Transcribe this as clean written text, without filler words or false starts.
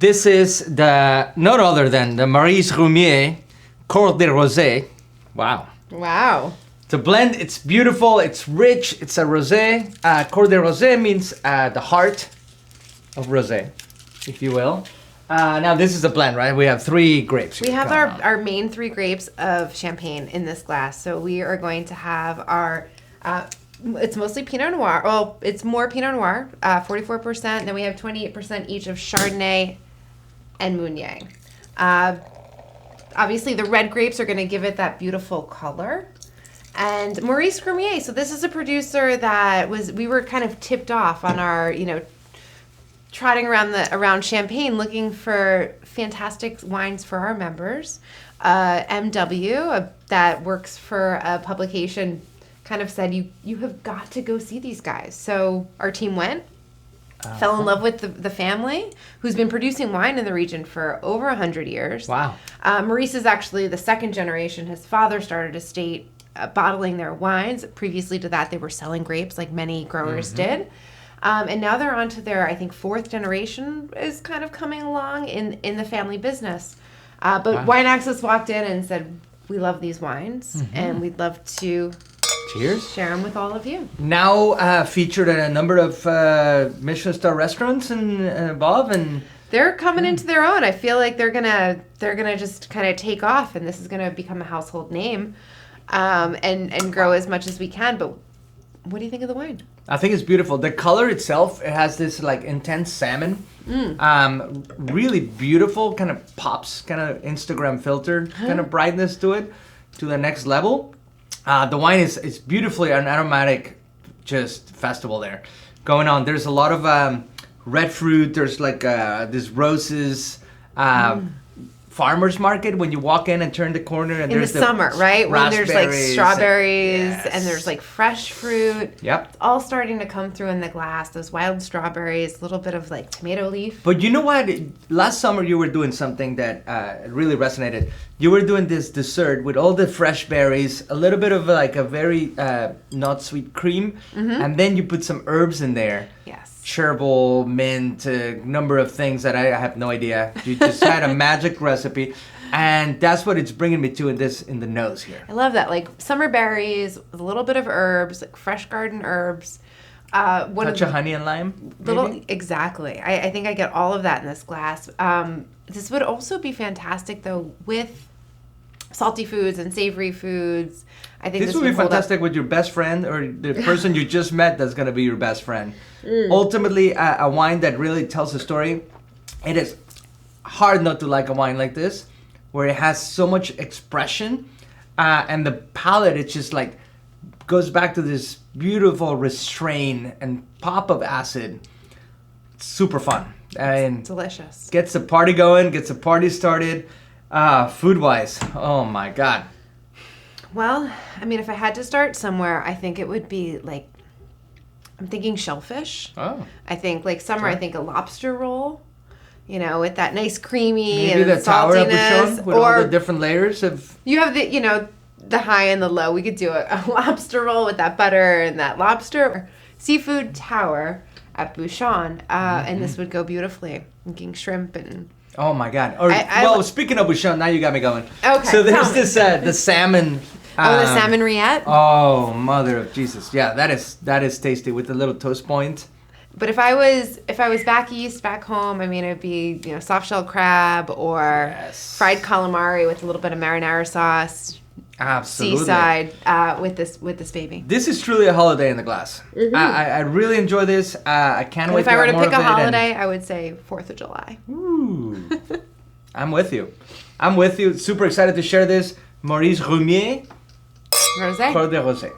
This is the none other than the Maurice Grumier Coeur de Rosé. Wow. Wow. It's a blend. It's beautiful. It's rich. It's a rosé. Coeur de Rosé means the heart of rosé, if you will. Now this is a blend, right? We have 3 grapes. We have our main 3 grapes of champagne in this glass. So we are going to have our, it's mostly Pinot Noir. Well, it's more Pinot Noir, 44%. Then we have 28% each of Chardonnay and Meunier. Obviously, the red grapes are going to give it that beautiful color. And Maurice Grumier, so this is a producer that we were kind of tipped off on our, trotting around Champagne looking for fantastic wines for our members. MW, that works for a publication, kind of said, you have got to go see these guys. So our team went, fell in love with the family, who's been producing wine in the region for over 100 years. Wow. Maurice is actually the second generation. His father started estate bottling their wines. Previously to that, they were selling grapes like many growers did. And now they're on to their, I think, 4th generation is kind of coming along in the family business. But Wine Access walked in and said, we love these wines, and we'd love to share them with all of you. Now featured at a number of Michelin star restaurants and above, and they're coming into their own. I feel like they're gonna just kind of take off, and this is gonna become a household name, and grow as much as we can. But what do you think of the wine? I think it's beautiful. The color itself, it has this like intense salmon. Really beautiful, kind of pops, kind of Instagram filtered kind of brightness to it, to the next level. The wine is beautifully an aromatic just festival there going on. There's a lot of red fruit. There's like these roses. Farmer's market when you walk in and turn the corner and in there's the summer, right? When there's like strawberries and and there's like fresh fruit. Yep. It's all starting to come through in the glass. Those wild strawberries, a little bit of like tomato leaf. But you know what? Last summer you were doing something that really resonated. You were doing this dessert with all the fresh berries, a little bit of like a very not sweet cream, and then you put some herbs in there. Yes. Chervil, mint, a number of things that I have no idea. You just had a magic recipe, and that's what it's bringing me to in the nose here. I love that, like summer berries with a little bit of herbs, like fresh garden herbs. Touch of honey and lime, maybe? Exactly. I think I get all of that in this glass. This would also be fantastic though with salty foods and savory foods. I think this would be fantastic with your best friend or the person you just met that's going to be your best friend. Ultimately, a wine that really tells a story. It is hard not to like a wine like this, where it has so much expression, and the palate, it just like goes back to this beautiful restraint and pop of acid. It's super fun. And delicious. Gets the party going, gets the party started. Food-wise, oh my God. Well, I mean, if I had to start somewhere, I think it would be like, I'm thinking shellfish. Oh. I think like summer, I think a lobster roll, with that nice creamy maybe and the tower of saltiness. Bouchon with all the different layers of... You have the high and the low. We could do a lobster roll with that butter and that lobster. Seafood tower at Bouchon, and this would go beautifully. Thinking shrimp and... Oh my God! Speaking of Bouchon, now you got me going. Okay. So there's this the salmon. The salmon rillette. Oh, mother of Jesus! Yeah, that is tasty with the little toast point. But if I was back east, back home, I mean, it'd be soft shell crab or fried calamari with a little bit of marinara sauce. Absolutely. Seaside with this baby. This is truly a holiday in the glass. I really enjoy this. I can't wait. If I were to pick a holiday, I would say 4th of July. Ooh, I'm with you. Super excited to share this Maurice Grumier Rosé. Coeur de Rosé.